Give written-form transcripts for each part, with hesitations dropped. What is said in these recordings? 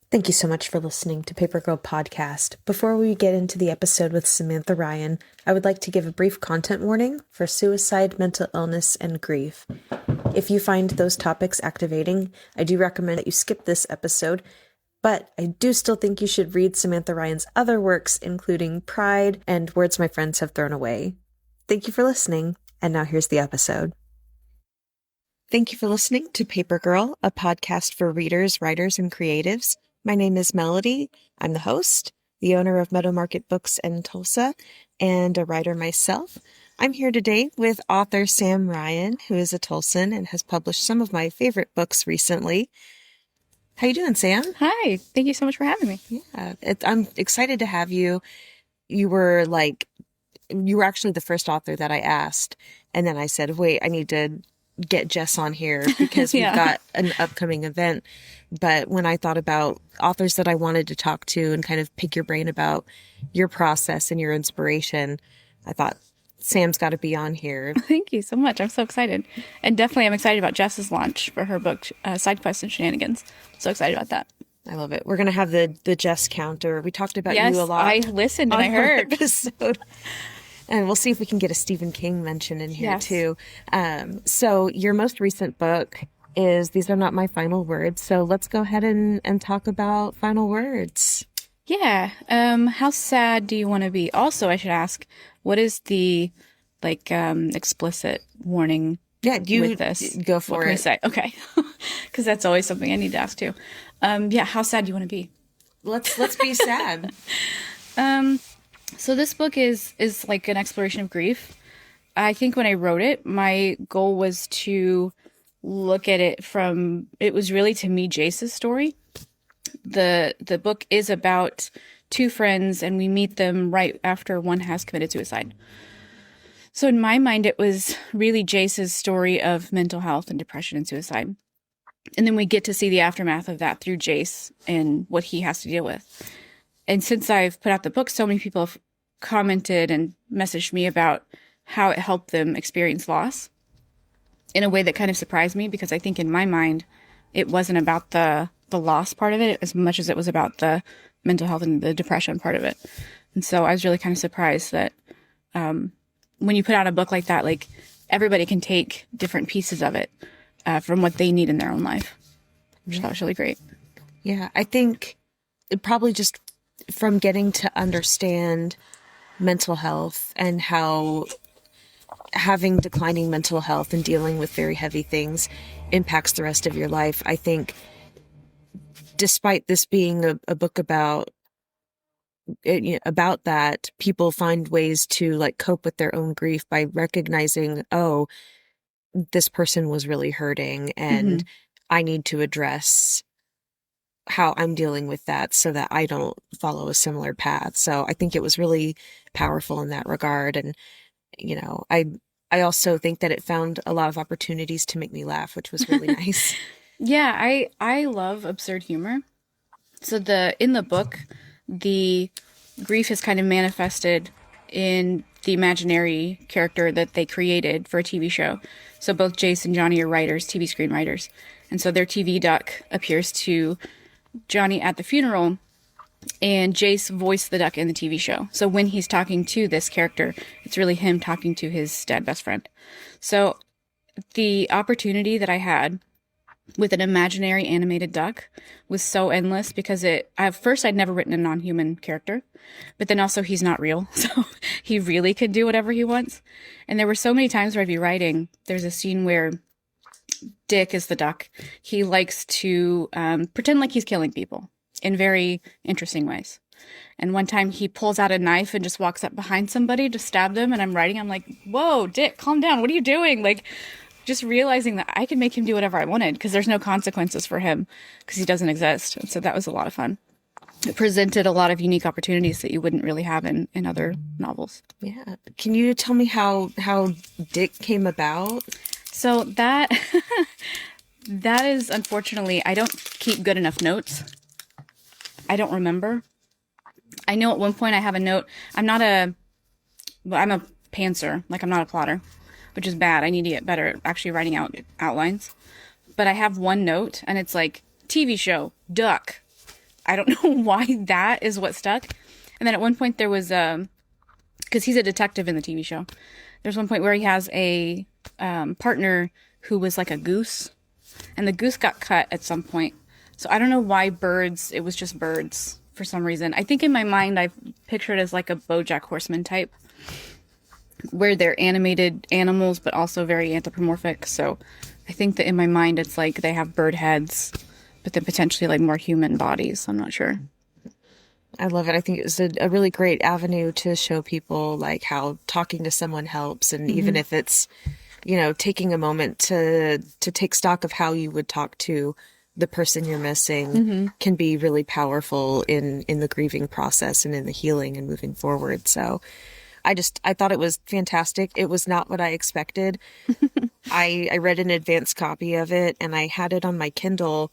Thank you so much for listening to Paper Girl Podcast. Before we get into the episode with Samantha Ryan, I would like to give a brief content warning for suicide, mental illness, and grief. If you find those topics activating, I do recommend that you skip this episode, but I do still think you should read Samantha Ryan's other works, including Pride and Words My Friends Have Thrown Away. Thank you for listening, and now here's the episode. Thank you for listening to Paper Girl, a podcast for readers, writers, and creatives. My name is Melodie. I'm the host, the owner of Meadow Market Books in Tulsa, and a writer myself. I'm here today with author Sam Ryan, who is a Tulsan and has published some of my favorite books recently. How you doing, Sam? Hi. Thank you so much for having me. Yeah, I'm excited to have you. You were actually the first author that I asked, and then I said, wait, I need to get Jess on here because we've got an upcoming event. But when I thought about authors that I wanted to talk to and kind of pick your brain about your process and your inspiration, I thought Sam's got to be on here. Thank you so much. I'm so excited. And definitely I'm excited about Jess's launch for her book, Side Quests and Shenanigans. So excited about that. I love it. We're going to have the Jess counter. We talked about you a lot. I listened and I heard. Episode. And we'll see if we can get a Stephen King mention in here too. So your most recent book is These Are Not My Final Words. So let's go ahead and talk about final words. Yeah. How sad do you want to be? Also, I should ask, what is the explicit warning with this? Go for what can I say? Okay. Because that's always something I need to ask too. How sad do you want to be? Let's be sad. So this book is like an exploration of grief. I think when I wrote it, my goal was to look at it it was really to me Jace's story. The book is about two friends and we meet them right after one has committed suicide. So in my mind, it was really Jace's story of mental health and depression and suicide. And then we get to see the aftermath of that through Jace and what he has to deal with. And since I've put out the book, so many people have commented and messaged me about how it helped them experience loss in a way that kind of surprised me, because I think in my mind, it wasn't about the loss part of it as much as it was about the mental health and the depression part of it. And so I was really kind of surprised that when you put out a book like that, like everybody can take different pieces of it from what they need in their own life, which I thought was really great. Yeah, I think it probably just from getting to understand mental health and how having declining mental health and dealing with very heavy things impacts the rest of your life. I think despite this being a book about that, people find ways to cope with their own grief by recognizing, oh, this person was really hurting and I need to address how I'm dealing with that so that I don't follow a similar path. So I think it was really powerful in that regard. And, I also think that it found a lot of opportunities to make me laugh, which was really nice. Yeah, I love absurd humor. So in the book, the grief is kind of manifested in the imaginary character that they created for a TV show. So both Jace and Johnny are writers, TV screenwriters. And so their TV duck appears to Johnny at the funeral, and Jace voiced the duck in the TV show. So when he's talking to this character, it's really him talking to his dead best friend. So the opportunity that I had with an imaginary animated duck was so endless, because at first I'd never written a non-human character, but then also he's not real. So he really could do whatever he wants. And there were so many times where I'd be writing, there's a scene where Dick is the duck. He likes to pretend like he's killing people in very interesting ways. And one time he pulls out a knife and just walks up behind somebody to stab them. And I'm writing, I'm like, whoa, Dick, calm down. What are you doing? Just realizing that I could make him do whatever I wanted because there's no consequences for him because he doesn't exist. And so that was a lot of fun. It presented a lot of unique opportunities that you wouldn't really have in other novels. Yeah. Can you tell me how Dick came about? So that is, unfortunately, I don't keep good enough notes. I don't remember. I know at one point I have a note. I'm a pantser. I'm not a plotter, which is bad. I need to get better at actually writing out outlines. But I have one note and it's like, TV show, duck. I don't know why that is what stuck. And then at one point there was, because he's a detective in the TV show, there's one point where he has a partner who was like a goose, and the goose got cut at some point. So I don't know why birds, it was just birds for some reason. I think in my mind I pictured it as like a BoJack Horseman type, where they're animated animals but also very anthropomorphic. So I think that in my mind it's like they have bird heads but then potentially like more human bodies. I'm not sure. I love it. I think it was a really great avenue to show people like how talking to someone helps. And even if it's, taking a moment to take stock of how you would talk to the person you're missing can be really powerful in the grieving process and in the healing and moving forward. So I thought it was fantastic. It was not what I expected. I read an advanced copy of it and I had it on my Kindle.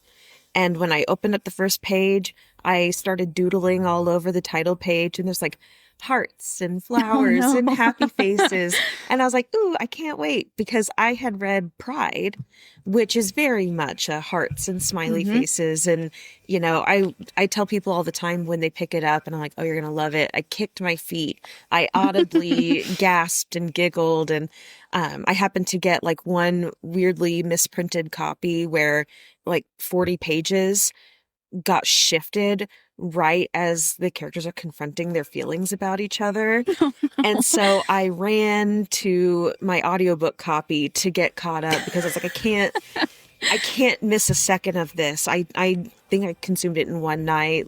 And when I opened up the first page, I started doodling all over the title page, and there's like hearts and flowers and happy faces. And I was like, ooh, I can't wait, because I had read Pride, which is very much a hearts and smiley faces. And, I tell people all the time when they pick it up and I'm like, oh, you're going to love it. I kicked my feet. I audibly gasped and giggled. And I happened to get like one weirdly misprinted copy where like 40 pages got shifted right as the characters are confronting their feelings about each other. And so I ran to my audiobook copy to get caught up, because I was like, I can't miss a second of this. I think I consumed it in one night,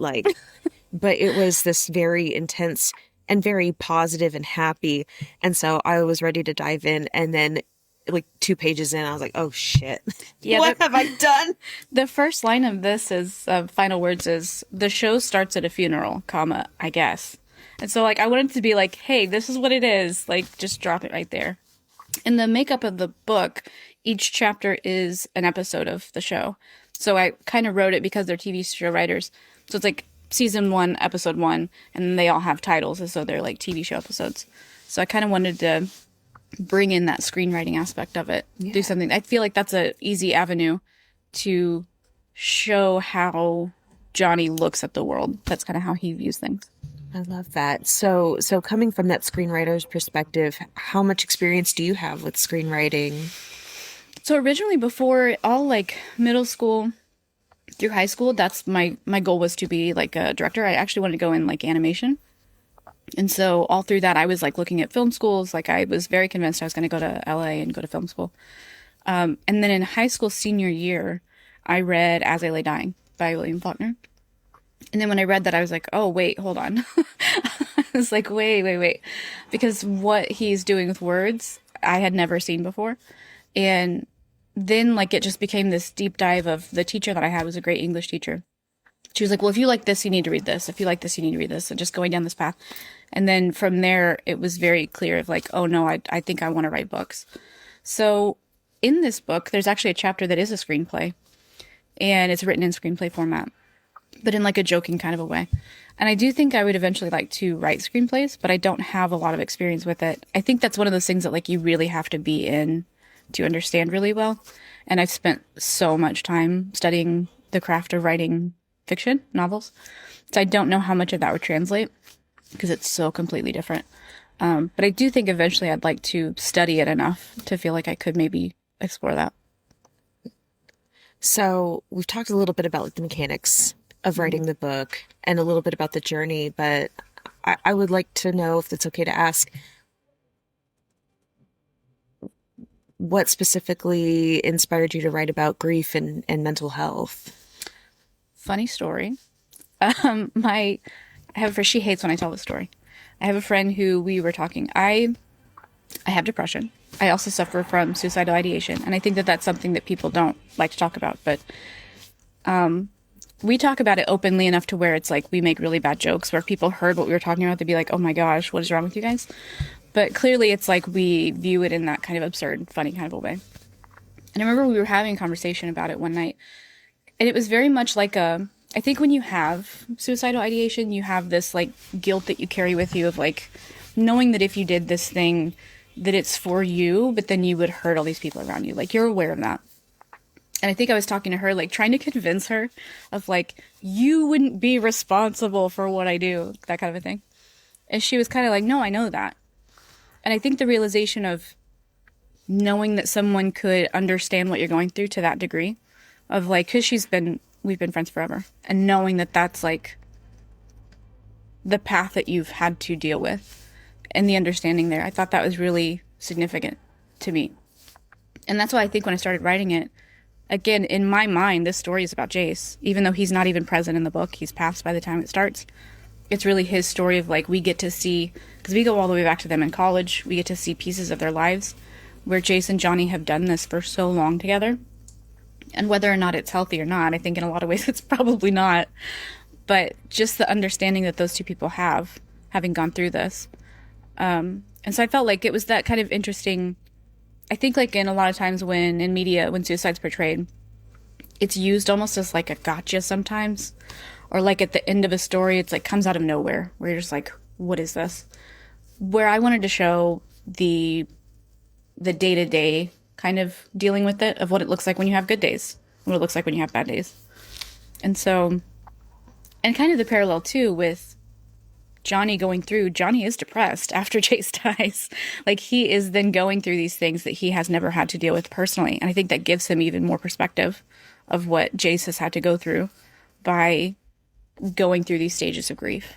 but it was this very intense and very positive and happy. And so I was ready to dive in, and then like 2 pages in, I was like, oh shit. Yeah, what have I done? The first line of this is, final words is, the show starts at a funeral, comma, I guess. And so like, I wanted to be like, hey, this is what it is. Like, just drop it right there. In the makeup of the book, each chapter is an episode of the show. So I kind of wrote it because they're TV show writers. So it's like season 1, episode 1, and then they all have titles, and so they're like TV show episodes. So I kind of wanted to bring in that screenwriting aspect of it. Do something. I feel like that's a easy avenue to show how Johnny looks at the world. That's kind of how he views things. I love that. So coming from that screenwriter's perspective, how much experience do you have with screenwriting? So originally, before all like middle school through high school, that's my goal was to be like a director. I actually wanted to go in like animation. And so all through that, I was like looking at film schools. Like I was very convinced I was going to go to LA and go to film school. And then in high school senior year, I read As I Lay Dying by William Faulkner. And then when I read that, I was like, oh, wait, hold on. I was like, wait. Because what he's doing with words, I had never seen before. And then like it just became this deep dive of the teacher that I had was a great English teacher. She was like, well, if you like this, you need to read this. If you like this, you need to read this. And just going down this path. And then from there, it was very clear of like, oh no, I think I want to write books. So in this book, there's actually a chapter that is a screenplay, and it's written in screenplay format, but in like a joking kind of a way. And I do think I would eventually like to write screenplays, but I don't have a lot of experience with it. I think that's one of those things that like you really have to be in to understand really well. And I've spent so much time studying the craft of writing fiction novels. So I don't know how much of that would translate because it's so completely different. But I do think eventually I'd like to study it enough to feel like I could maybe explore that. So we've talked a little bit about like the mechanics of writing the book and a little bit about the journey, but I would like to know, if it's okay to ask, what specifically inspired you to write about grief and mental health? Funny story. I have a friend, she hates when I tell this story. I have a friend who we were talking. I have depression. I also suffer from suicidal ideation. And I think that that's something that people don't like to talk about. But we talk about it openly enough to where it's like we make really bad jokes where if people heard what we were talking about, they'd be like, oh my gosh, what is wrong with you guys? But clearly it's like we view it in that kind of absurd, funny kind of a way. And I remember we were having a conversation about it one night. And it was very much like I think when you have suicidal ideation, you have this like guilt that you carry with you of like knowing that if you did this thing, that it's for you, but then you would hurt all these people around you. Like you're aware of that. And I think I was talking to her, like trying to convince her of like, you wouldn't be responsible for what I do, that kind of a thing. And she was kind of like, no, I know that. And I think the realization of knowing that someone could understand what you're going through to that degree of like, cause we've been friends forever, and knowing that that's like the path that you've had to deal with and the understanding there, I thought that was really significant to me. And that's why I think when I started writing it, again, in my mind, this story is about Jace. Even though he's not even present in the book, he's passed by the time it starts. It's really his story of like, we get to see, because we go all the way back to them in college, we get to see pieces of their lives where Jace and Johnny have done this for so long together. And whether or not it's healthy or not, I think in a lot of ways it's probably not. But just the understanding that those two people have, having gone through this. And so I felt like it was that kind of interesting. I think like in a lot of times when in media, when suicide's portrayed, it's used almost as like a gotcha sometimes. Or like at the end of a story, it's like comes out of nowhere where you're just like, what is this? Where I wanted to show the day-to-day kind of dealing with it, of what it looks like when you have good days, what it looks like when you have bad days. And so, and kind of the parallel too with Johnny is depressed after Chase dies. Like he is then going through these things that he has never had to deal with personally. And I think that gives him even more perspective of what Jace has had to go through by going through these stages of grief.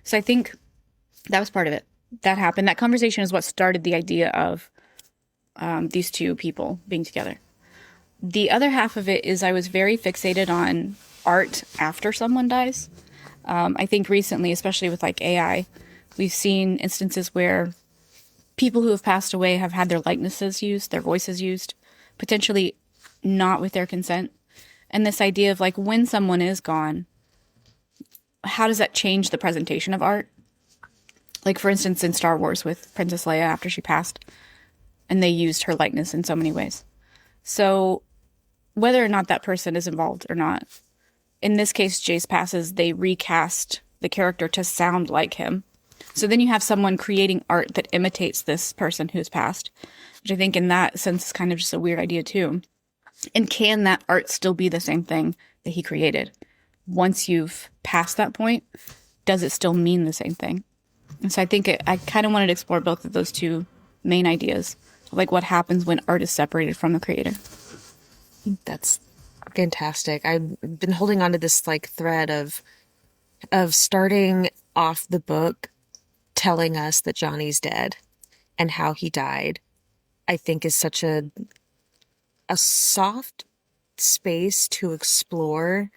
So I think that was part of it. That happened. That conversation is what started the idea of these two people being together. The other half of it is I was very fixated on art after someone dies. I think recently, especially with like AI, we've seen instances where people who have passed away have had their likenesses used, their voices used, potentially not with their consent. And this idea of like when someone is gone, how does that change the presentation of art? Like for instance, in Star Wars with Princess Leia after she passed, and they used her likeness in so many ways. So whether or not that person is involved or not, in this case, Jace passes, they recast the character to sound like him. So then you have someone creating art that imitates this person who's passed, which I think in that sense is kind of just a weird idea too. And can that art still be the same thing that he created? Once you've passed that point, does it still mean the same thing? And so I think I kind of wanted to explore both of those two main ideas, like what happens when art is separated from the creator. That's fantastic. I've been holding on to this like thread of starting off the book telling us that Johnny's dead and how he died. I think is such a soft space to explore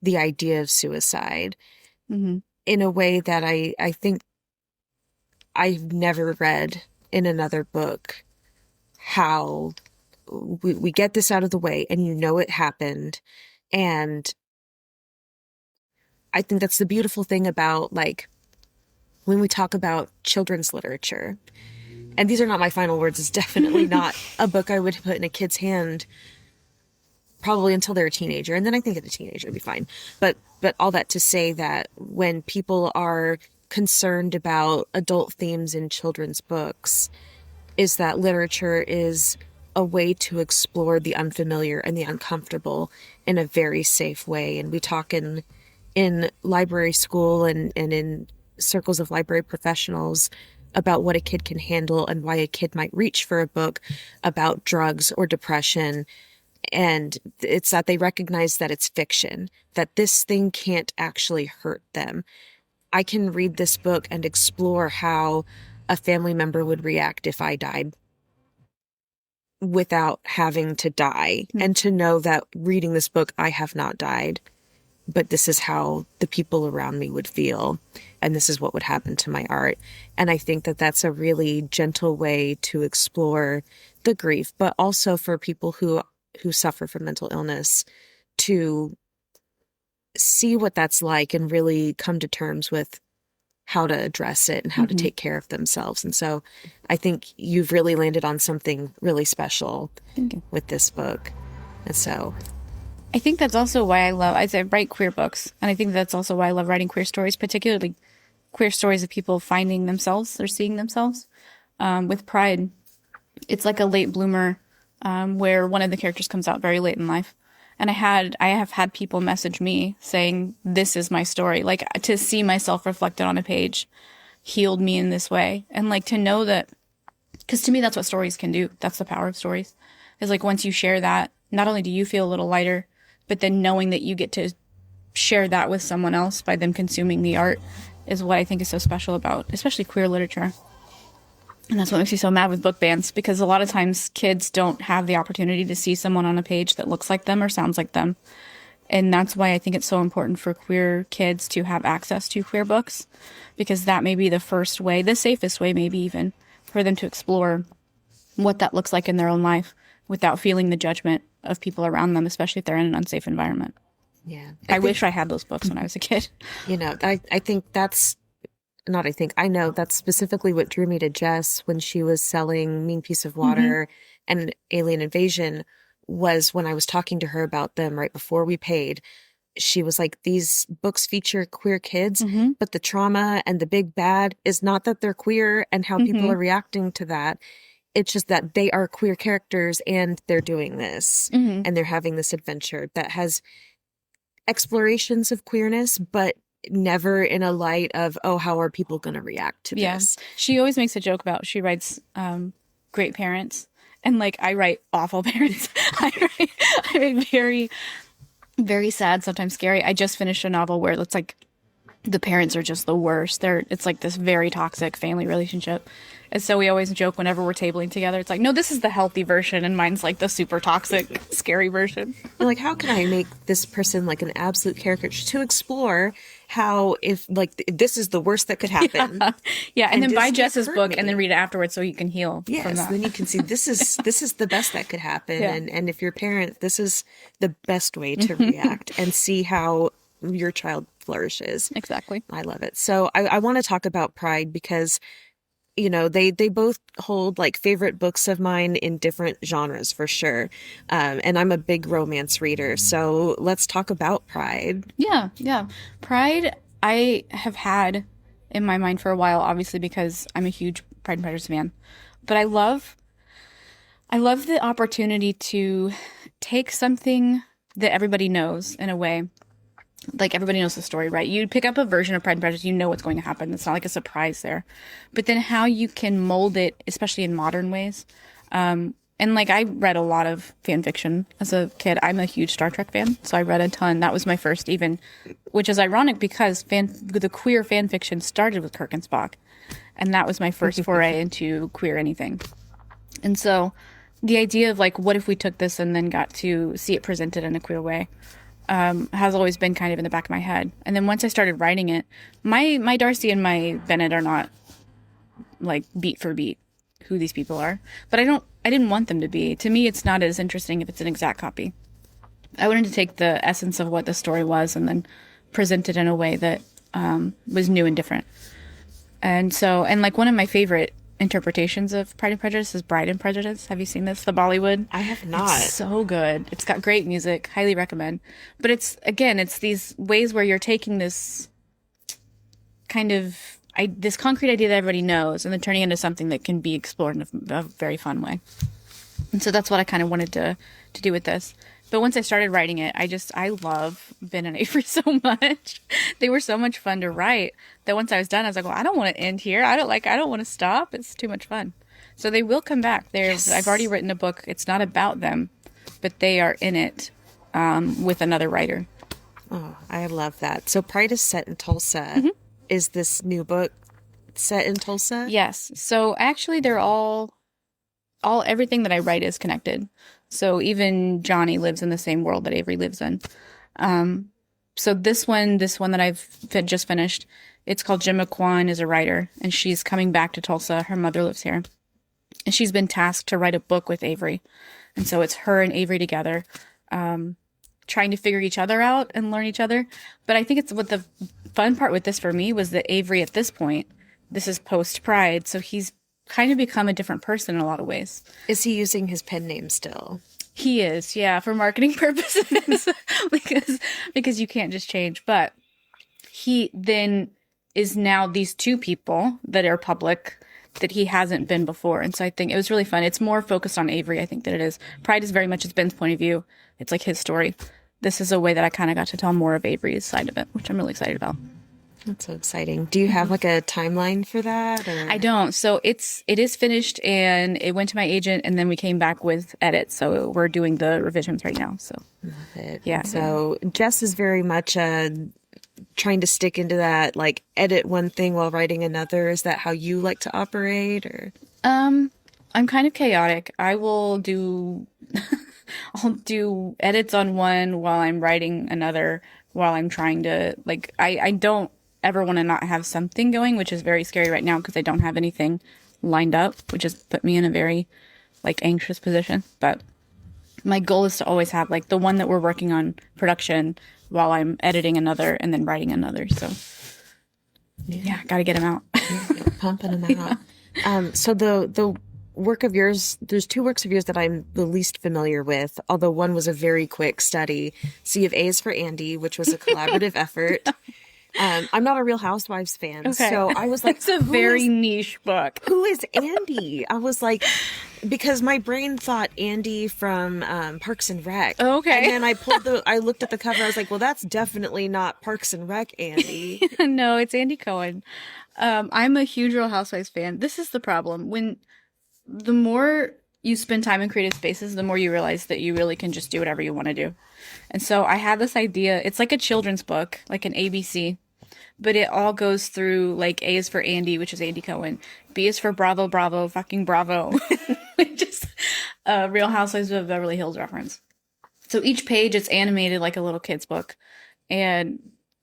the idea of suicide in a way that I think I've never read in another book. How we get this out of the way and you know it happened. And I think that's the beautiful thing about like when we talk about children's literature. And these are not my final words. It's definitely not a book I would put in a kid's hand probably until they're a teenager. And then I think at a teenager would be fine. But all that to say that when people are concerned about adult themes in children's books, is that literature is a way to explore the unfamiliar and the uncomfortable in a very safe way. And we talk in library school and in circles of library professionals about what a kid can handle and why a kid might reach for a book about drugs or depression. And it's that they recognize that it's fiction, that this thing can't actually hurt them. I can read this book and explore how a family member would react if I died without having to die, and to know that reading this book, I have not died, but this is how the people around me would feel. And this is what would happen to my art. And I think that that's a really gentle way to explore the grief, but also for people who suffer from mental illness to see what that's like and really come to terms with how to address it and how to take care of themselves. And so I think you've really landed on something really special with this book. And so I think that's also why I write queer books. And I think that's also why I love writing queer stories, particularly queer stories of people finding themselves or seeing themselves with pride. It's like a late bloomer where one of the characters comes out very late in life. And I have had people message me saying, this is my story. Like, to see myself reflected on a page healed me in this way. And like, to know that, because to me, that's what stories can do. That's the power of stories. Is like, once you share that, not only do you feel a little lighter, but then knowing that you get to share that with someone else by them consuming the art is what I think is so special about, especially queer literature. And that's what makes me so mad with book bans, because a lot of times kids don't have the opportunity to see someone on a page that looks like them or sounds like them. And that's why I think it's so important for queer kids to have access to queer books, because that may be the first way, the safest way maybe even, for them to explore what that looks like in their own life without feeling the judgment of people around them, especially if they're in an unsafe environment. Yeah. I wish I had those books when I was a kid. You know, I think that's, not I think, I know that's specifically what drew me to Jess when she was selling Mean Piece of Water and Alien Invasion, was when I was talking to her about them right before we paid. She was like, these books feature queer kids, but the trauma and the big bad is not that they're queer and how people are reacting to that. It's just that they are queer characters and they're doing this and they're having this adventure that has explorations of queerness, but never in a light of, oh, how are people going to react to this? She always makes a joke about, she writes great parents, and like, I write awful parents. I write very, very sad, sometimes scary. I just finished a novel where it's like the parents are just the worst. It's like this very toxic family relationship. And so we always joke whenever we're tabling together, it's like, no, this is the healthy version, and mine's like the super toxic, scary version. Like, how can I make this person like an absolute caricature, to explore how, if like this is the worst that could happen. Yeah. And then buy Jess's book and then read it afterwards so you can heal from that. Then you can see this is the best that could happen. Yeah. And if you're a parent, this is the best way to react and see how your child flourishes. Exactly. I love it. So I want to talk about Pride because, you know, they both hold like favorite books of mine in different genres for sure. And I'm a big romance reader. So let's talk about Pride. Yeah. Yeah. Pride, I have had in my mind for a while, obviously, because I'm a huge Pride and Prejudice fan. But I love the opportunity to take something that everybody knows in a way. Like, everybody knows the story, right? You pick up a version of Pride and Prejudice, you know what's going to happen. It's not like a surprise there. But then how you can mold it, especially in modern ways. And like, I read a lot of fan fiction as a kid. I'm a huge Star Trek fan, so I read a ton. That was my first even, which is ironic because the queer fan fiction started with Kirk and Spock. And that was my first foray into queer anything. And so the idea of like, what if we took this and then got to see it presented in a queer way? Has always been kind of in the back of my head. And then once I started writing it, my Darcy and my Bennett are not like beat for beat who these people are, but I didn't want them to be. To me, it's not as interesting if it's an exact copy. I wanted to take the essence of what the story was and then present it in a way that was new and different. And so, and like, one of my favorite interpretations of Pride and Prejudice is Bride and Prejudice. Have you seen this? The Bollywood? I have not. It's so good. It's got great music. Highly recommend. But it's these ways where you're taking this kind of, this concrete idea that everybody knows and then turning it into something that can be explored in a very fun way. And so that's what I kind of wanted to do with this. But once I started writing it, I love Ben and Avery so much. They were so much fun to write that once I was done, I was like, well, I don't want to end here. I don't want to stop. It's too much fun. So they will come back. I've already written a book. It's not about them, but they are in it with another writer. Oh, I love that. So Pride is set in Tulsa. Is this new book set in Tulsa? Yes. So actually, they're everything that I write is connected. So even Johnny lives in the same world that Avery lives in. So this one that I've just finished, it's called Jim McQuan is a writer, and she's coming back to Tulsa. Her mother lives here. And she's been tasked to write a book with Avery. And so it's her and Avery together, trying to figure each other out and learn each other. But I think it's what the fun part with this for me was that Avery at this point, this is post-Pride, so he's kind of become a different person in a lot of ways. Is he using his pen name still? He is, yeah, for marketing purposes, because you can't just change. But he then is now these two people that are public that he hasn't been before. And so I think it was really fun. It's more focused on Avery, I think, than it is. Pride is very much it's Ben's point of view. It's like his story. This is a way that I kind of got to tell more of Avery's side of it, which I'm really excited about. That's so exciting. Do you have like a timeline for that? Or? I don't. So it is finished, and it went to my agent, and then we came back with edits. So we're doing the revisions right now. So Love it. Yeah. So Jess is very much trying to stick into that, like edit one thing while writing another. Is that how you like to operate, or? I'm kind of chaotic. I will do I'll do edits on one while I'm writing another, while I'm trying to, like, I don't ever want to not have something going, which is very scary right now because I don't have anything lined up, which has put me in a very, like, anxious position. But my goal is to always have, like, the one that we're working on production while I'm editing another and then writing another. So yeah, got to get them out. Pumping them out. So the work of yours, there's two works of yours that I'm the least familiar with, although one was a very quick study. So you have A is for Andy, which was a collaborative effort. I'm not a Real Housewives fan, so I was like, it's a very niche book. Who is Andy? I was like, because my brain thought Andy from Parks and Rec. Okay. And then I looked at the cover. I was like, well, that's definitely not Parks and Rec Andy. No, it's Andy Cohen. I'm a huge Real Housewives fan. This is the problem. When the more you spend time in creative spaces, the more you realize that you really can just do whatever you want to do. And so I had this idea. It's like a children's book, like an ABC. But it all goes through, like, A is for Andy, which is Andy Cohen. B is for Bravo, Bravo, fucking Bravo. Just Real Housewives of Beverly Hills reference. So each page, it's animated like a little kid's book. And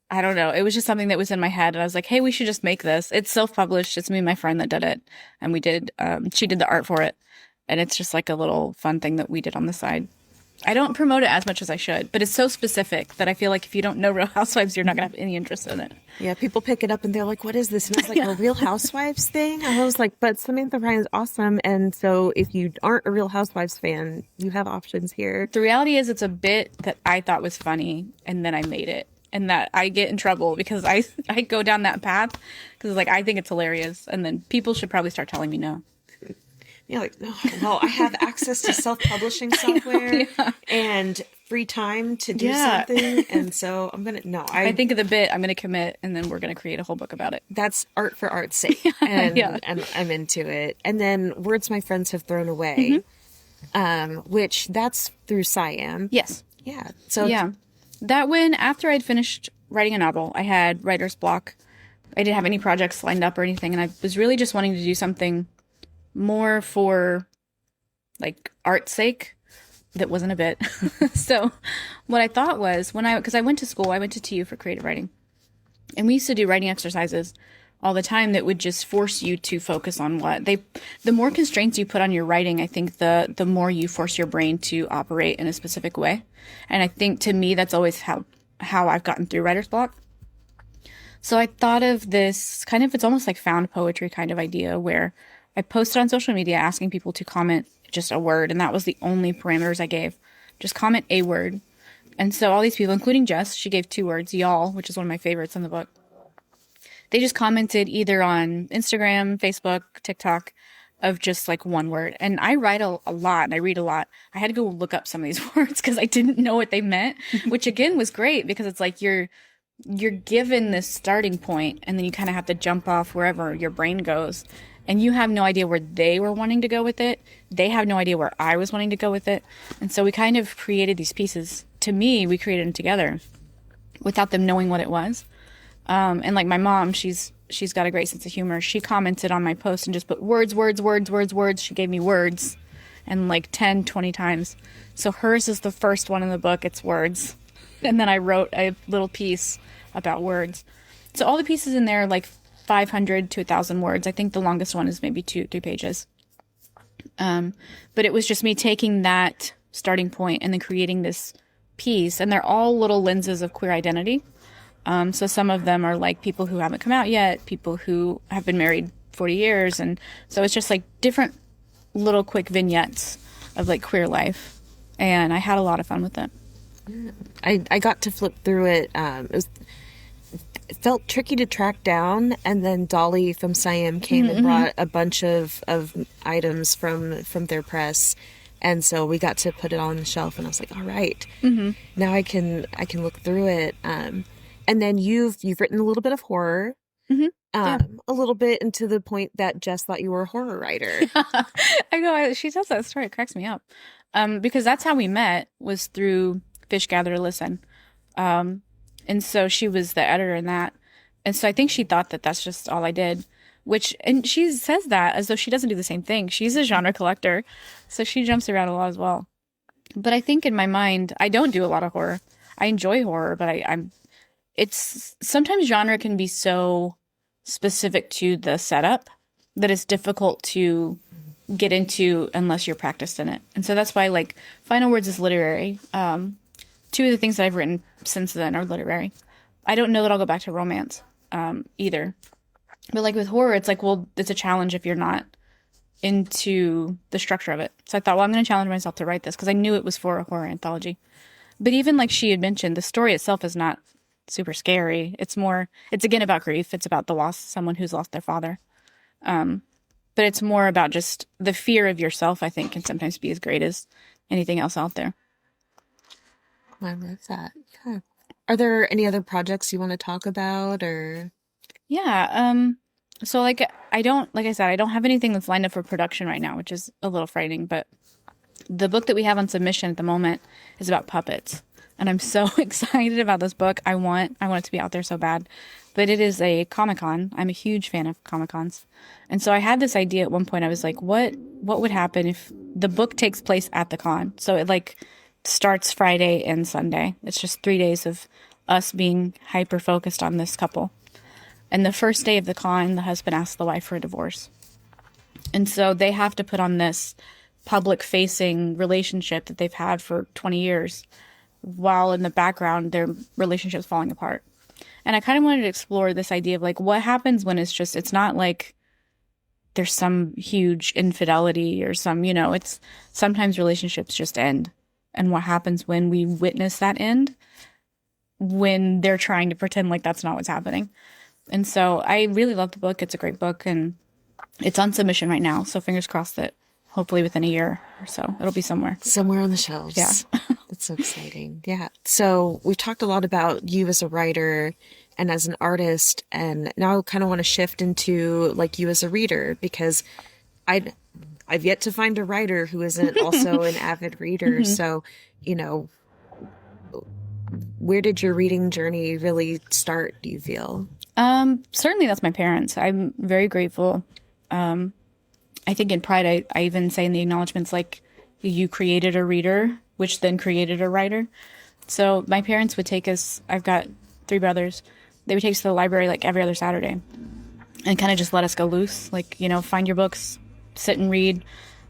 I don't know. It was just something that was in my head. And I was like, hey, we should just make this. It's self-published. It's me and my friend that did it. And she did the art for it. And it's just like a little fun thing that we did on the side. I don't promote it as much as I should, but it's so specific that I feel like if you don't know Real Housewives, you're not going to have any interest in it. Yeah, people pick it up and they're like, what is this? And I was like, a Real Housewives thing? I was like, but Samantha Ryan is awesome. And so if you aren't a Real Housewives fan, you have options here. The reality is it's a bit that I thought was funny, and then I made it. And that I get in trouble because I go down that path because, like, I think it's hilarious. And then people should probably start telling me no. Yeah, like, oh, well, I have access to self-publishing software and free time to do something, and so I'm gonna I think of the bit, I'm gonna commit, and then we're gonna create a whole book about it. That's art for art's sake, and I'm into it. And then Words My Friends Have Thrown Away, which that's through Siam. Yes. Yeah. So that when after I'd finished writing a novel, I had writer's block. I didn't have any projects lined up or anything, and I was really just wanting to do something more for, like, art's sake that wasn't a bit. So what I thought was, because I went to school, I went to TU for creative writing, and we used to do writing exercises all the time that would just force you to focus on the more constraints you put on your writing, I think the more you force your brain to operate in a specific way. And I think, to me, that's always how I've gotten through writer's block. So I thought of this kind of, it's almost like found poetry kind of idea, where I posted on social media asking people to comment just a word, and that was the only parameters I gave. Just comment a word. And so all these people, including Jess, she gave 2 words, y'all, which is one of my favorites in the book. They just commented either on Instagram, Facebook, TikTok, of just like one word. And I write a lot, and I read a lot. I had to go look up some of these words because I didn't know what they meant, which again was great because it's like you're given this starting point, and then you kind of have to jump off wherever your brain goes. And you have no idea where they were wanting to go with it. They have no idea where I was wanting to go with it. And so we kind of created these pieces. To me, we created them together without them knowing what it was. And like my mom, she's got a great sense of humor. She commented on my post and just put words. She gave me words, and like 10, 20 times. So hers is the first one in the book. It's words. And then I wrote a little piece about words. So all the pieces in there are like 500 to 1,000 words. I think the longest one is maybe 2-3 pages. But it was just me taking that starting point and then creating this piece. And they're all little lenses of queer identity. So some of them are like people who haven't come out yet, people who have been married 40 years. And so it's just like different little quick vignettes of like queer life. And I had a lot of fun with it. I got to flip through it. felt tricky to track down, and then Dolly from Siam came and brought a bunch of items from their press, and so we got to put it on the shelf, and I was like, all right, now I can look through it. And then you've written a little bit of horror, Yeah. a little bit, and to the point that Jess thought you were a horror writer. I know, she tells that story. It cracks me up. Because that's how we met, was through Fish Gather Listen. And so she was the editor in that. And so I think she thought that that's just all I did, and she says that as though she doesn't do the same thing. She's a genre collector, so she jumps around a lot as well. But I think in my mind, I don't do a lot of horror. I enjoy horror, but it's sometimes genre can be so specific to the setup that it's difficult to get into unless you're practiced in it. And so that's why, like, Final Words is literary. Two of the things that I've written since then are literary. I don't know that I'll go back to romance either. But like with horror, it's like, well, it's a challenge if you're not into the structure of it. So I thought, well, I'm going to challenge myself to write this because I knew it was for a horror anthology. But even like she had mentioned, the story itself is not super scary. It's again about grief. It's about the loss, someone who's lost their father. But it's more about just the fear of yourself, I think, can sometimes be as great as anything else out there. I love that. Yeah. Are there any other projects you want to talk about, or? Yeah. So like I don't have anything that's lined up for production right now, which is a little frightening, but the book that we have on submission at the moment is about puppets. And I'm so excited about this book. I want it to be out there so bad. But it is a Comic-Con. I'm a huge fan of Comic-Cons. And so I had this idea at one point. I was like, what would happen if the book takes place at the con? So it like starts Friday and Sunday. It's just 3 days of us being hyper focused on this couple. And the first day of the con, the husband asks the wife for a divorce. And so they have to put on this public-facing relationship that they've had for 20 years, while in the background, their relationship's falling apart. And I kind of wanted to explore this idea of like, what happens when it's not like there's some huge infidelity or it's sometimes relationships just end. And what happens when we witness that end, when they're trying to pretend like that's not what's happening. And so I really love the book. It's a great book, and it's on submission right now. So fingers crossed that hopefully within a year or so, it'll be somewhere on the shelves. Yeah. That's so exciting. Yeah. So we've talked a lot about you as a writer and as an artist, and now I kind of want to shift into like you as a reader, because I've yet to find a writer who isn't also an avid reader. So, where did your reading journey really start, do you feel? Certainly that's my parents. I'm very grateful. I think in pride, I even say in the acknowledgments, like, you created a reader, which then created a writer. So my parents would take us, I've got 3 brothers. They would take us to the library like every other Saturday and kind of just let us go loose. Like, find your books, sit and read.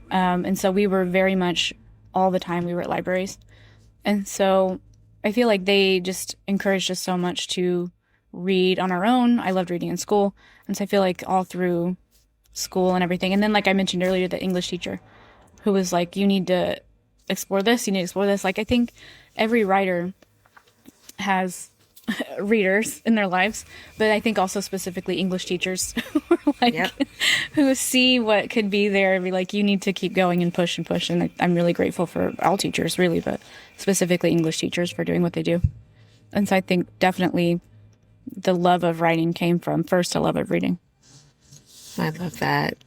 And so we were very much all the time we were at libraries. And so I feel like they just encouraged us so much to read on our own. I loved reading in school. And so I feel like all through school and everything. And then, like I mentioned earlier, the English teacher who was like, you need to explore this. You need to explore this. Like, I think every writer has readers in their lives, but I think also specifically English teachers who are like, Yep. who see what could be there and be like, you need to keep going and push and push. And I'm really grateful for all teachers, really, but specifically English teachers for doing what they do. And so I think definitely the love of writing came from first a love of reading. I love that.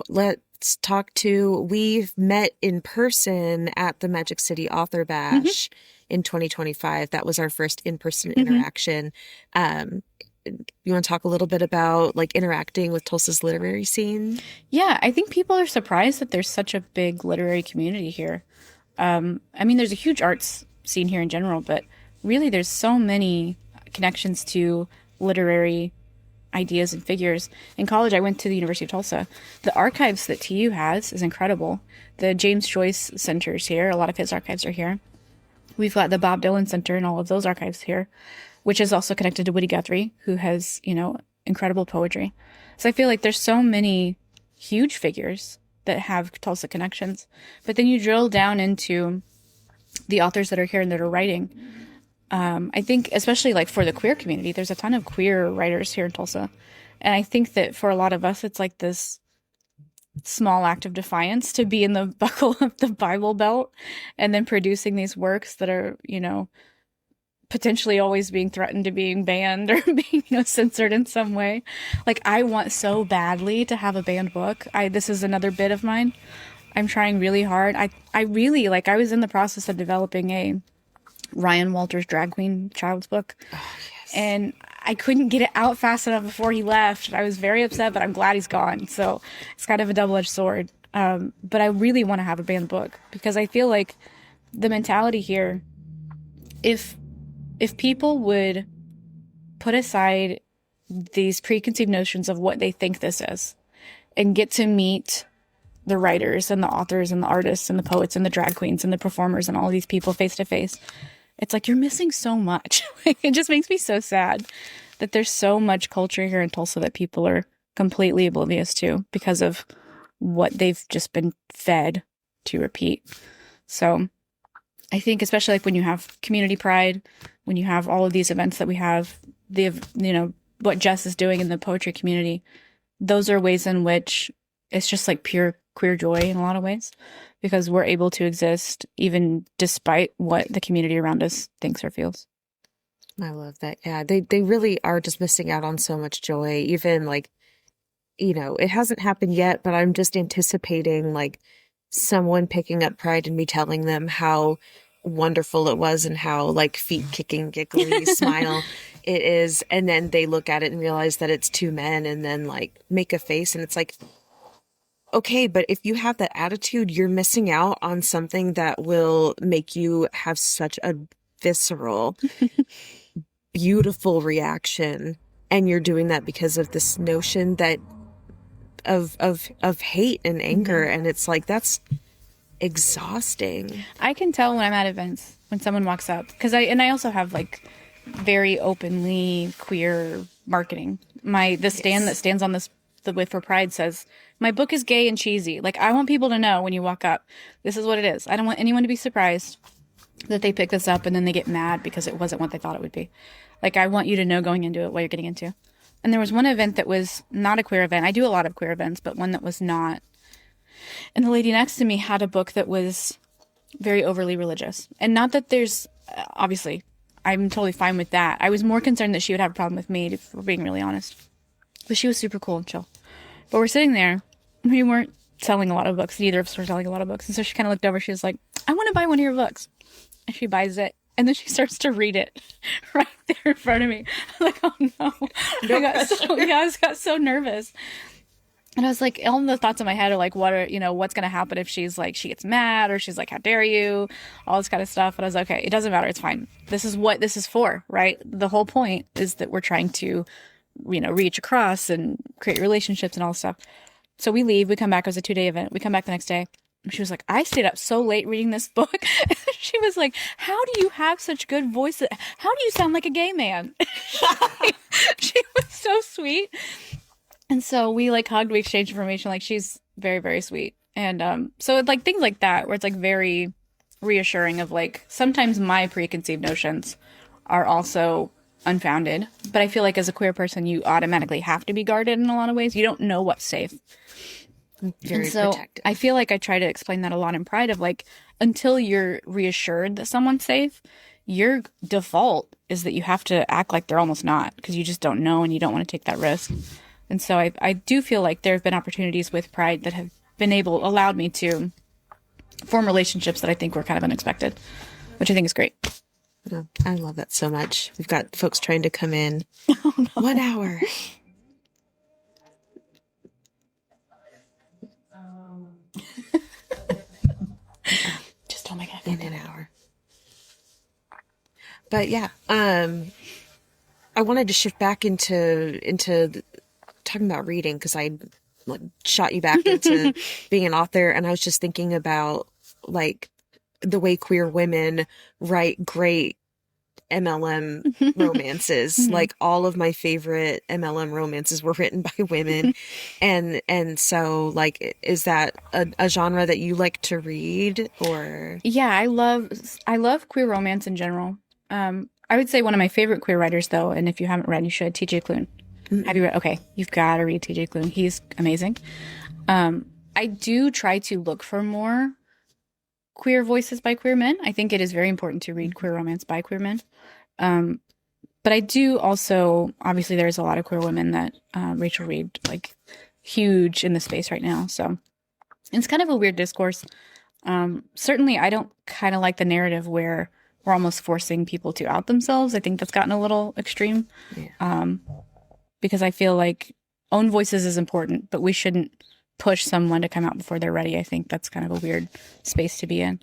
Let's talk we've met in person at the Magic City Author Bash in 2025. That was our first in-person interaction. You want to talk a little bit about like interacting with Tulsa's literary scene? Yeah, I think people are surprised that there's such a big literary community here. There's a huge arts scene here in general, but really there's so many connections to literary ideas and figures. In college, I went to the University of Tulsa. The archives that TU has is incredible. The James Joyce Center is here. A lot of his archives are here. We've got the Bob Dylan Center and all of those archives here, which is also connected to Woody Guthrie, who has, incredible poetry. So I feel like there's so many huge figures that have Tulsa connections. But then you drill down into the authors that are here and that are writing. I think especially like for the queer community, there's a ton of queer writers here in Tulsa. And I think that for a lot of us, it's like this small act of defiance to be in the buckle of the Bible Belt and then producing these works that are, potentially always being threatened to being banned or being, censored in some way. Like, I want so badly to have a banned book. This is another bit of mine. I'm trying really hard. I really, I was in the process of developing a Ryan Walters drag queen child's book. Oh, yes. And I couldn't get it out fast enough before he left. I was very upset, but I'm glad he's gone. So it's kind of a double-edged sword. But I really want to have a banned book because I feel like the mentality here, if people would put aside these preconceived notions of what they think this is and get to meet the writers and the authors and the artists and the poets and the drag queens and the performers and all these people face to face, it's like you're missing so much. It just makes me so sad that there's so much culture here in Tulsa that people are completely oblivious to because of what they've just been fed to repeat. So I think especially when you have community pride, when you have all of these events that we have, what Jess is doing in the poetry community, those are ways in which it's just like pure queer joy in a lot of ways because we're able to exist even despite what the community around us thinks or feels. I love that. Yeah, they really are just missing out on so much joy. Even it hasn't happened yet, but I'm just anticipating someone picking up pride in me telling them how wonderful it was and how feet kicking, giggly smile it is. And then they look at it and realize that it's two men and then make a face. And it's okay, but if you have that attitude, you're missing out on something that will make you have such a visceral, beautiful reaction. And you're doing that because of this notion that of hate and anger. Mm-hmm. And it's that's exhausting. I can tell when I'm at events when someone walks up because I also have very openly queer marketing. The stand that stands on the With for Pride says, my book is gay and cheesy. I want people to know when you walk up, this is what it is. I don't want anyone to be surprised that they pick this up and then they get mad because it wasn't what they thought it would be. I want you to know going into it what you're getting into. And there was one event that was not a queer event. I do a lot of queer events, but one that was not. And the lady next to me had a book that was very overly religious. And not that there's, obviously, I'm totally fine with that. I was more concerned that she would have a problem with me, if we're being really honest. But she was super cool and chill. But we're sitting there. We weren't selling a lot of books. Neither of us were selling a lot of books. And so she kind of looked over. She was like, I want to buy one of your books. And she buys it. And then she starts to read it right there in front of me. I'm like, oh no. I got so nervous. And I was like, all the thoughts in my head are what's going to happen if she's she gets mad or she's like, how dare you? All this kind of stuff. And I was like, okay, it doesn't matter. It's fine. This is what this is for, right? The whole point is that we're trying to, reach across and create relationships and all this stuff. So we leave. We come back. It was a 2-day event. We come back the next day. She was like, I stayed up so late reading this book. She was like, how do you have such good voice? How do you sound like a gay man? She was so sweet. And so we hugged, we exchanged information. She's very, very sweet. And so things like that, where it's very reassuring of sometimes my preconceived notions are also unfounded. But I feel as a queer person, you automatically have to be guarded in a lot of ways. You don't know what's safe. Very and so protective. I feel I try to explain that a lot in Pride of until you're reassured that someone's safe, your default is that you have to act like they're almost not because you just don't know and you don't want to take that risk. And so I do feel there have been opportunities with Pride that have allowed me to form relationships that I think were kind of unexpected, which I think is great. Oh, I love that so much. We've got folks trying to come in. Oh, no. 1 hour. Just tell my guy. In an hour. But yeah, I wanted to shift back into talking about reading because I shot you back into being an author, and I was just thinking about the way queer women write great MLM romances. All of my favorite MLM romances were written by women. and so is that a genre that you like to read or? Yeah, I love queer romance in general. I would say one of my favorite queer writers, though, and if you haven't read, you should, TJ Klune. Have you read? Okay, you've got to read TJ Klune. He's amazing. I do try to look for more queer voices by queer men. I think it is very important to read queer romance by queer men. But I do also, obviously, there's a lot of queer women that Rachel Reed, like, huge in the space right now. So it's kind of a weird discourse. Certainly, I don't kind of like the narrative where we're almost forcing people to out themselves. I think that's gotten a little extreme. Yeah. Because I feel like own voices is important, but we shouldn't push someone to come out before they're ready. I think that's kind of a weird space to be in.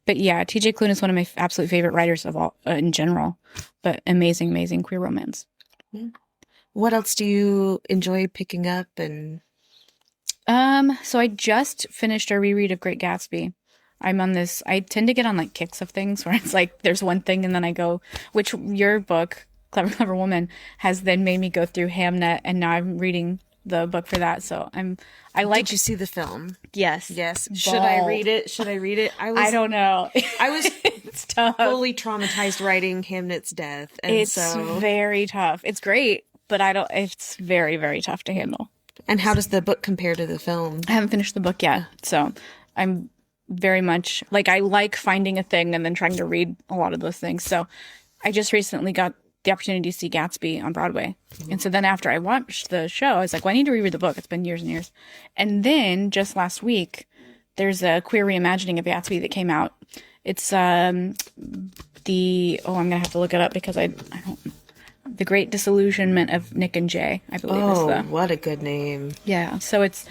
But yeah, TJ Klune is one of my absolute favorite writers of all in general, but amazing, amazing queer romance. Yeah. What else do you enjoy picking up? And so I just finished a reread of Great Gatsby. I'm on this, I tend to get on like kicks of things where it's like there's one thing and then I go, which your book, Clever Clever Woman, has then made me go through Hamnet, and now I'm reading the book for that. So I like. Did you see the film? Yes. Yes. Should I read it? I don't know. I was it's tough. fully traumatized writing Hamnet's death. And it's very tough. It's great, but it's very, very tough to handle. And how does the book compare to the film? I haven't finished the book yet. So I'm very much like, I like finding a thing and then trying to read a lot of those things. So I just recently got the opportunity to see Gatsby on Broadway. And so then after I watched the show, I was like, well, I need to reread the book. It's been years and years. And then just last week, there's a queer reimagining of Gatsby that came out. It's I'm going to have to look it up because I don't, The Great Disillusionment of Nick and Jay, I believe is the. Oh, what a good name. Yeah. So it's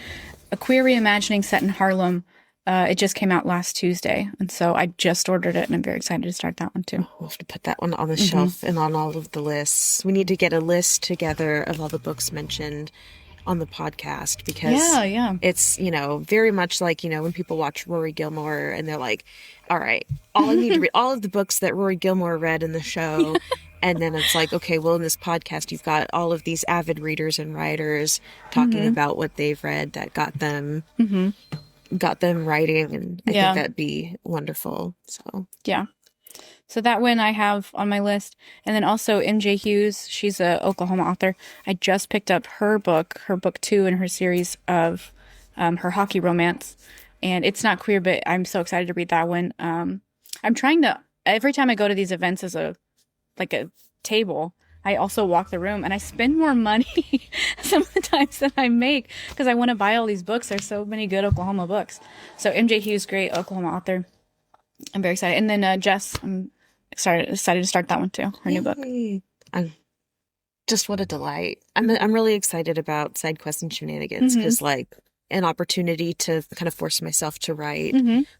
a queer reimagining set in Harlem. It just came out last Tuesday, and so I just ordered it, and I'm very excited to start that one too. We'll have to put that one on the shelf and on all of the lists. We need to get a list together of all the books mentioned on the podcast because it's, very much like, when people watch Rory Gilmore and they're like, all right, all I need to read, all of the books that Rory Gilmore read in the show. And then it's like, okay, well, in this podcast, you've got all of these avid readers and writers talking about what they've read that got them writing, and I think that'd be wonderful. So so that one I have on my list. And then also MJ Hughes, she's a Oklahoma author. I just picked up her book 2 in her series of her hockey romance, and it's not queer, but I'm so excited to read that one. I'm trying to, every time I go to these events as a table, I also walk the room, and I spend more money some of the times than I make because I want to buy all these books. There's so many good Oklahoma books. So MJ Hughes, great Oklahoma author. I'm very excited. And then Jess, I'm excited to start that one too. Her new book. Just what a delight. I'm really excited about Side Quests and Shenanigans because an opportunity to kind of force myself to write.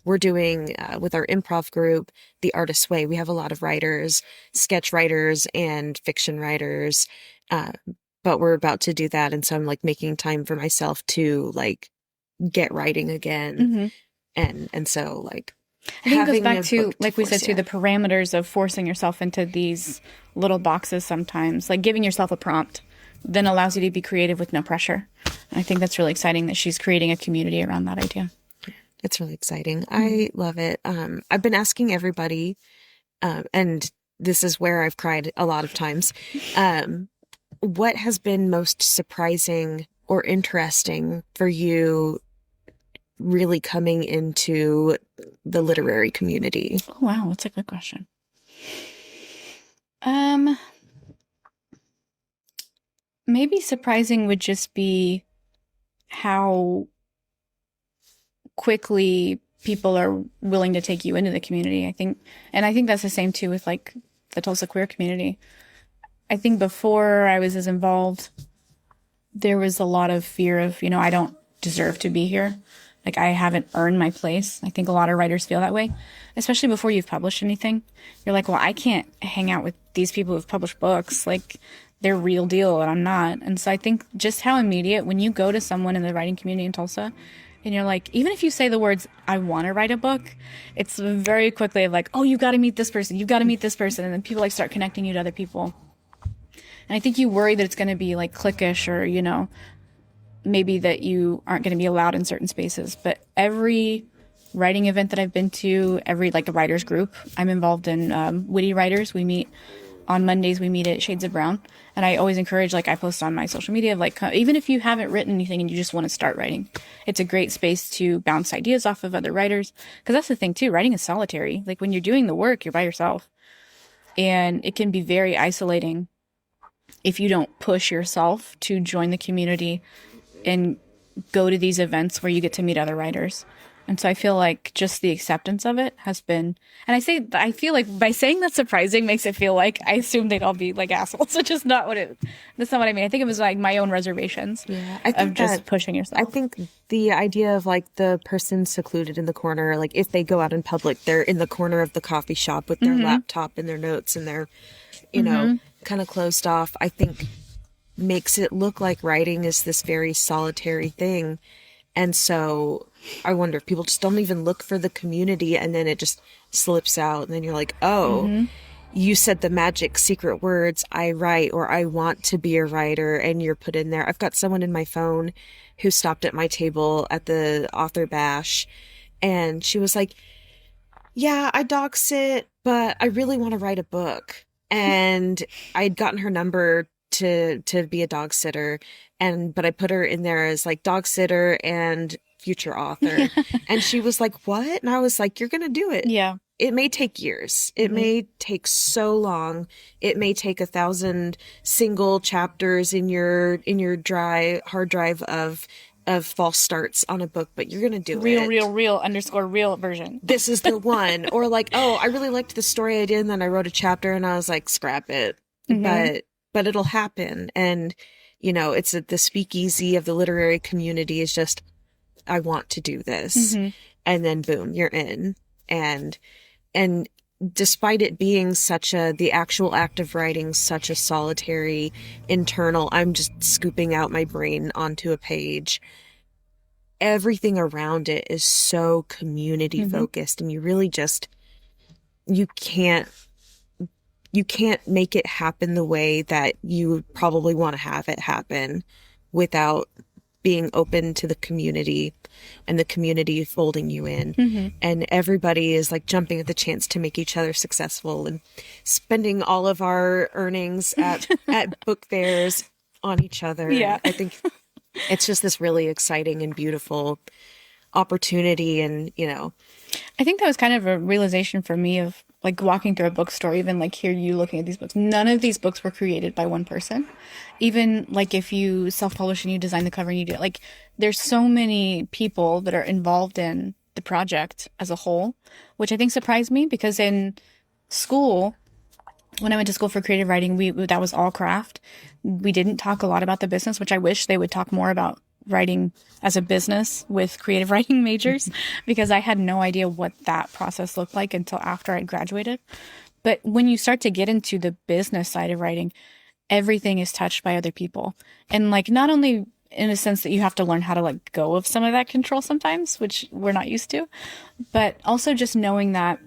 We're doing, with our improv group, The Artist's Way. We have a lot of writers, sketch writers and fiction writers, but we're about to do that. And so I'm making time for myself to get writing again. And so I think it goes back to, like we said, to the parameters of forcing yourself into these little boxes sometimes, like giving yourself a prompt then allows you to be creative with no pressure. And I think that's really exciting that she's creating a community around that idea. It's really exciting. I love it. I've been asking everybody, and this is where I've cried a lot of times, what has been most surprising or interesting for you really coming into the literary community? Oh, wow. That's a good question. Maybe surprising would just be how quickly people are willing to take you into the community, I think. And I think that's the same too with the Tulsa queer community. I think before I was as involved, there was a lot of fear of, I don't deserve to be here. I haven't earned my place. I think a lot of writers feel that way, especially before you've published anything. You're like, well, I can't hang out with these people who've published books. They're real deal and I'm not. And so I think just how immediate when you go to someone in the writing community in Tulsa and you're like, even if you say the words, I want to write a book, it's very quickly oh, you've got to meet this person. You've got to meet this person. And then people start connecting you to other people. And I think you worry that it's going to be cliquish or, maybe that you aren't going to be allowed in certain spaces. But every writing event that I've been to, every a writers group, I'm involved in Witty Writers. We meet On Mondays, we meet at Shades of Brown. And I always encourage, like, I post on my social media, like, even if you haven't written anything and you just want to start writing, it's a great space to bounce ideas off of other writers. Because that's the thing, too. Writing is solitary. Like, when you're doing the work, you're by yourself. And it can be very isolating if you don't push yourself to join the community and go to these events where you get to meet other writers. And so I feel like just the acceptance of it has been, and I feel like by saying that's surprising makes it feel like I assume they'd all be like assholes, which is not that's not what I mean. I think it was like my own reservations of just pushing yourself. I think the idea of like the person secluded in the corner, like if they go out in public, they're in the corner of the coffee shop with their laptop and their notes and they're, you know, kind of closed off, I think makes it look like writing is this very solitary thing. And so I wonder if people just don't even look for the community and then it just slips out. And then you're like, oh, you said the magic secret words, I write, or I want to be a writer, and you're put in there. I've got someone in my phone who stopped at my table at the author bash. And she was like, yeah, I dog sit, but I really want to write a book. And I'd gotten her number to be a dog sitter, but I put her in there as like dog sitter and future author. And she was like, what? And I was like, you're gonna do it. Yeah. It may take years. It may take so long. It may take 1,000 single chapters in your hard drive of false starts on a book, but you're gonna do it. real version. This is the one. Or like, oh, I really liked the story I did, and then I wrote a chapter and I was like, scrap it. But it'll happen. And, you know, it's the speakeasy of the literary community is just, I want to do this. And then boom, you're in. And despite it being the actual act of writing, such a solitary internal, I'm just scooping out my brain onto a page. Everything around it is so community focused, and you really just, you can't make it happen the way that you probably want to have it happen without being open to the community and the community folding you in. And everybody is like jumping at the chance to make each other successful and spending all of our earnings at book fairs on each other. Yeah. I think it's just this really exciting and beautiful opportunity. And, you know, I think that was kind of a realization for me of like walking through a bookstore, even like here you looking at these books. None of these books were created by one person. Even like if you self-publish and you design the cover and you do it, like there's so many people that are involved in the project as a whole, which I think surprised me because in school, when I went to school for creative writing, that was all craft. We didn't talk a lot about the business, which I wish they would talk more about writing as a business with creative writing majors because I had no idea what that process looked like until after I graduated. But when you start to get into the business side of writing, everything is touched by other people. And like, not only in a sense that you have to learn how to let go of some of that control sometimes, which we're not used to, but also just knowing that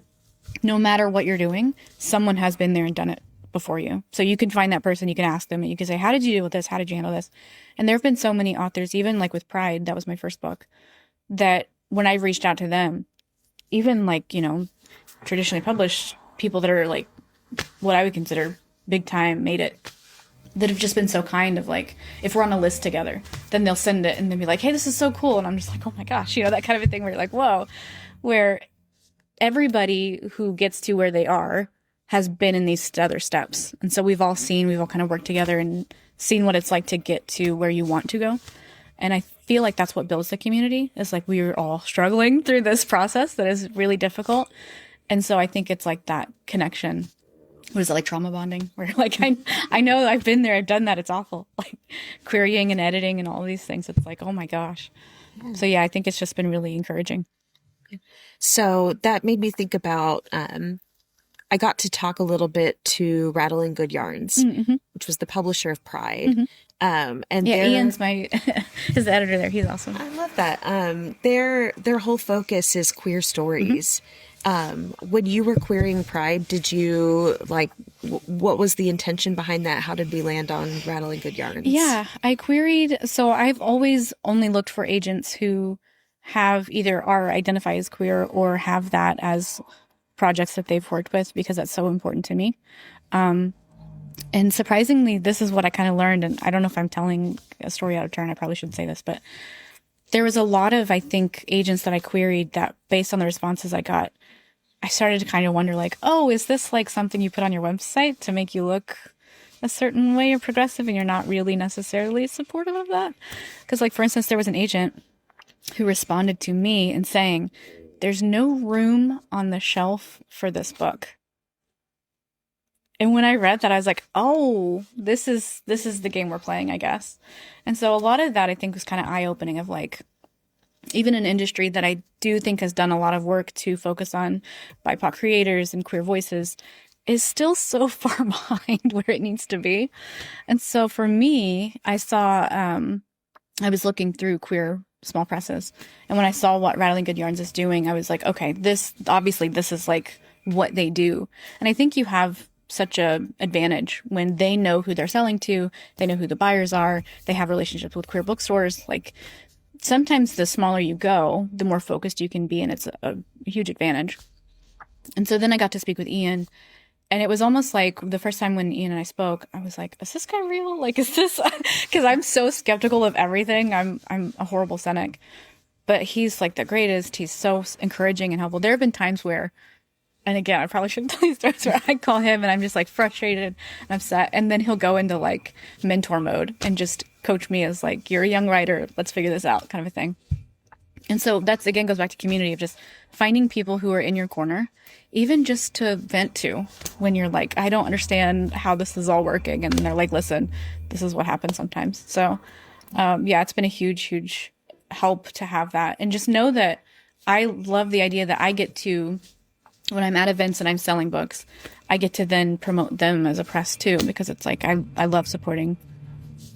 no matter what you're doing, someone has been there and done it before you. So you can find that person, you can ask them, and you can say, how did you deal with this? How did you handle this? And there have been so many authors, even like with Pride, that was my first book, that when I've reached out to them, even like, you know, traditionally published people that are like what I would consider big time, made it, that have just been so kind of like, if we're on a list together, then they'll send it and they'll be like, hey, this is so cool. And I'm just like, oh my gosh, you know, that kind of a thing where you're like, whoa, where everybody who gets to where they are has been in these other steps. And so we've all kind of worked together and seen what it's like to get to where you want to go. And I feel like that's what builds the community. It's like we are all struggling through this process that is really difficult. And so I think it's like that connection. What is it, like trauma bonding? Where like, I know I've been there, I've done that. It's awful. Like querying and editing and all these things. It's like, oh my gosh. So yeah, I think it's just been really encouraging. So that made me think about, I got to talk a little bit to Rattling Good Yarns, which was the publisher of Pride. And yeah, Ian's his editor there. He's awesome. I love that. Their whole focus is queer stories. When you were querying Pride, did you like, what was the intention behind that? How did we land on Rattling Good Yarns? Yeah, I queried. So I've always only looked for agents who have either are identify as queer or have that as projects that they've worked with, because that's so important to me. And surprisingly, this is what I kind of learned. And I don't know if I'm telling a story out of turn. I probably shouldn't say this, but there was a lot of, I think, agents that I queried that based on the responses I got, I started to kind of wonder like, oh, is this like something you put on your website to make you look a certain way or progressive and you're not really necessarily supportive of that? Because like, for instance, there was an agent who responded to me and saying, there's no room on the shelf for this book. And when I read that, I was like, oh, this is the game we're playing, I guess. And so a lot of that I think was kind of eye-opening of like, even an industry that I do think has done a lot of work to focus on BIPOC creators and queer voices is still so far behind where it needs to be. And so for me, I saw, I was looking through queer small presses. And when I saw what Rattling Good Yarns is doing, I was like, okay, this is like what they do. And I think you have such a advantage when they know who they're selling to, they know who the buyers are, they have relationships with queer bookstores. Like sometimes the smaller you go, the more focused you can be, and it's a huge advantage. And so then I got to speak with Ian, and it was almost like the first time when Ian and I spoke, I was like, is this guy real? Like, is this, because I'm so skeptical of everything. I'm a horrible cynic, but he's like the greatest. He's so encouraging and helpful. There have been times where, and again, I probably shouldn't tell these stories, where I call him and I'm just like frustrated and upset. And then he'll go into like mentor mode and just coach me as like, you're a young writer, let's figure this out, kind of a thing. And so that's, again, goes back to community of just finding people who are in your corner, even just to vent to when you're like, I don't understand how this is all working. And they're like, listen, this is what happens sometimes. So, yeah, it's been a huge, huge help to have that. And just know that I love the idea that I get to, when I'm at events and I'm selling books, I get to then promote them as a press too, because it's like, I love supporting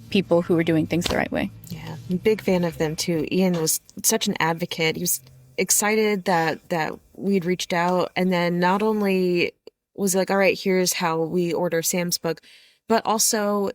people who are doing things the right way. Yeah, I'm a big fan of them too. Ian was such an advocate. He was excited that we'd reached out, and then not only was like, all right, here's how we order Sam's book, but also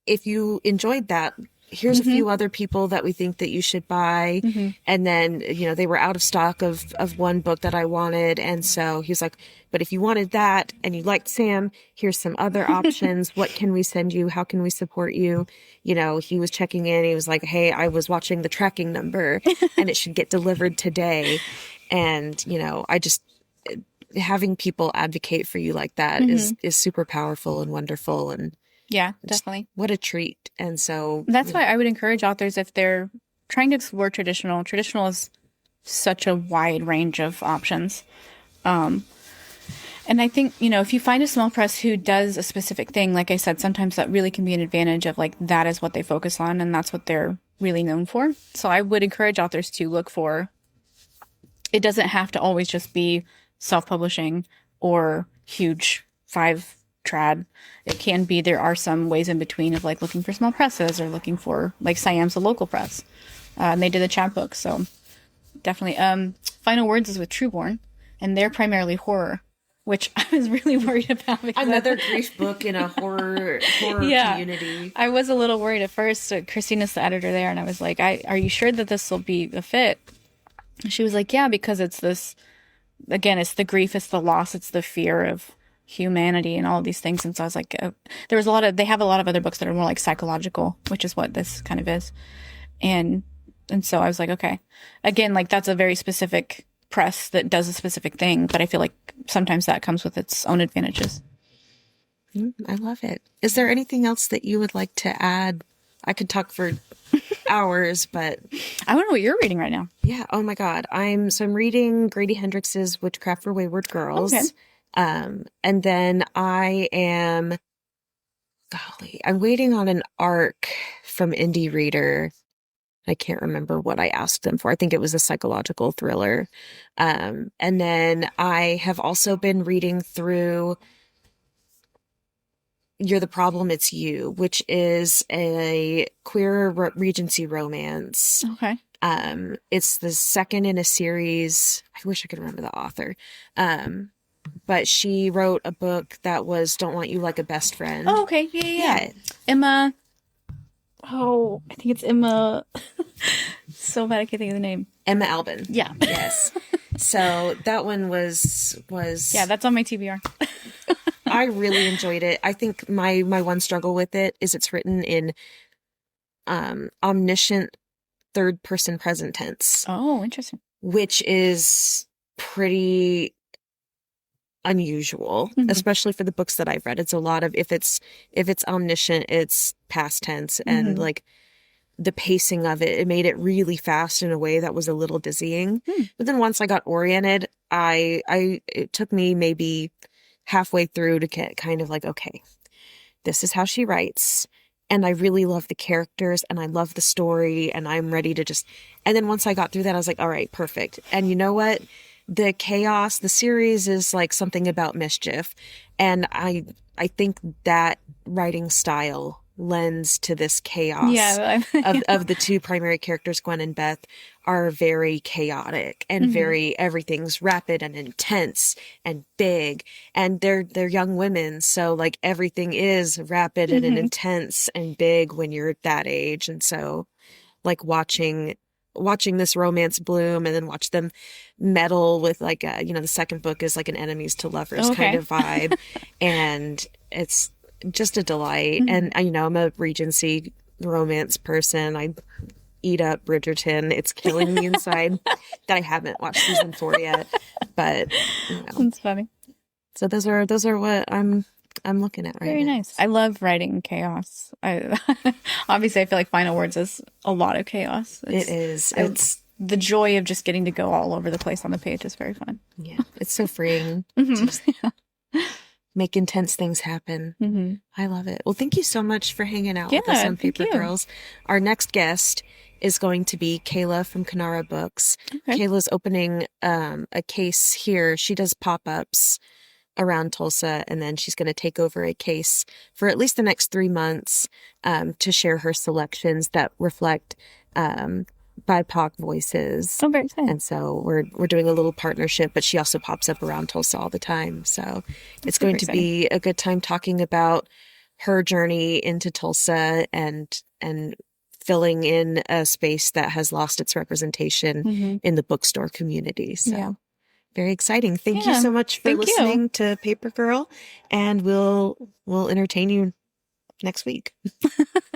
if you enjoyed that, here's a few other people that we think that you should buy. And then, you know, they were out of stock of one book that I wanted. And so he was like, but if you wanted that and you liked Sam, here's some other options. What can we send you? How can we support you? You know, he was checking in. He was like, hey, I was watching the tracking number and it should get delivered today. And, you know, I just, having people advocate for you like that is super powerful and wonderful. And yeah, definitely. What a treat. And so that's why I would encourage authors, if they're trying to explore traditional is such a wide range of options. And I think, you know, if you find a small press who does a specific thing, like I said, sometimes that really can be an advantage of like, that is what they focus on and that's what they're really known for. So I would encourage authors to look for, it doesn't have to always just be self-publishing or huge 5 trad. It can be, there are some ways in between of like looking for small presses or looking for, like Siam's a local press. And they did the chapbook. So definitely. Final Words is with Trueborn, and they're primarily horror, which I was really worried about. Another grief book in a horror community. I was a little worried at first. Christina's the editor there, and I was like, are you sure that this will be a fit? And she was like, yeah, because it's this, again, it's the grief, it's the loss, it's the fear of humanity and all of these things. And so I was like, there was they have a lot of other books that are more like psychological, which is what this kind of is. And so I was like, okay, again, like that's a very specific press that does a specific thing, but I feel like sometimes that comes with its own advantages. I love it. Is there anything else that you would like to add? I could talk for hours, but I want to know what you're reading right now. Yeah. Oh my God. I'm reading Grady Hendrix's Witchcraft for Wayward Girls. Okay. And then I'm waiting on an arc from Indie Reader. I can't remember what I asked them for. I think it was a psychological thriller. And then I have also been reading through You're the Problem, It's You, which is a queer Regency romance. Okay. It's the second in a series. I wish I could remember the author. But she wrote a book that was Don't Want You Like a Best Friend. Oh, okay. Yeah. Emma. Oh, I think it's Emma. So bad I can't think of the name. Emma Albin. Yeah. Yes. So that one was. Yeah, that's on my TBR. I really enjoyed it. I think my one struggle with it is it's written in omniscient third person present tense, Oh, interesting. which is pretty unusual, especially for the books that I've read. It's a lot of if it's omniscient, it's past tense, and like the pacing of it made it really fast in a way that was a little dizzying. But then once I got oriented, it took me maybe halfway through to get kind of like, okay, this is how she writes. And I really love the characters and I love the story and I'm ready to and then once I got through that, I was like, all right, perfect. And you know what? The chaos, the series is like something about mischief. And I think that writing style lends to this chaos. Of the two primary characters, Gwen and Beth, are very chaotic and very, everything's rapid and intense and big, and they're young women, so like everything is rapid and intense and big when you're that age. And so like watching this romance bloom and then watch them meddle with like the second book is like an enemies to lovers kind of vibe, and it's just a delight. And I'm a Regency romance person. I eat up Bridgerton. It's killing me inside that I haven't watched season 4 yet, but That's funny. So those are what I'm looking at right now. Very nice. I love writing chaos. Obviously I feel like Final Words is a lot of chaos. It's the joy of just getting to go all over the place on the page is very fun. Yeah, it's so freeing. Just make intense things happen. I love it. Well, thank you so much for hanging out with us on Paper Girls. Our next guest is going to be Kayla from Kanara Books. Okay. Kayla's opening a case here. She does pop-ups around Tulsa, and then she's going to take over a case for at least the next 3 months to share her selections that reflect BIPOC voices. Oh, very exciting. And so we're doing a little partnership, but she also pops up around Tulsa all the time. So it's going to be a good time talking about her journey into Tulsa and filling in a space that has lost its representation in the bookstore community. So very exciting. Thank you so much for listening to Paper Girl, and we'll entertain you next week.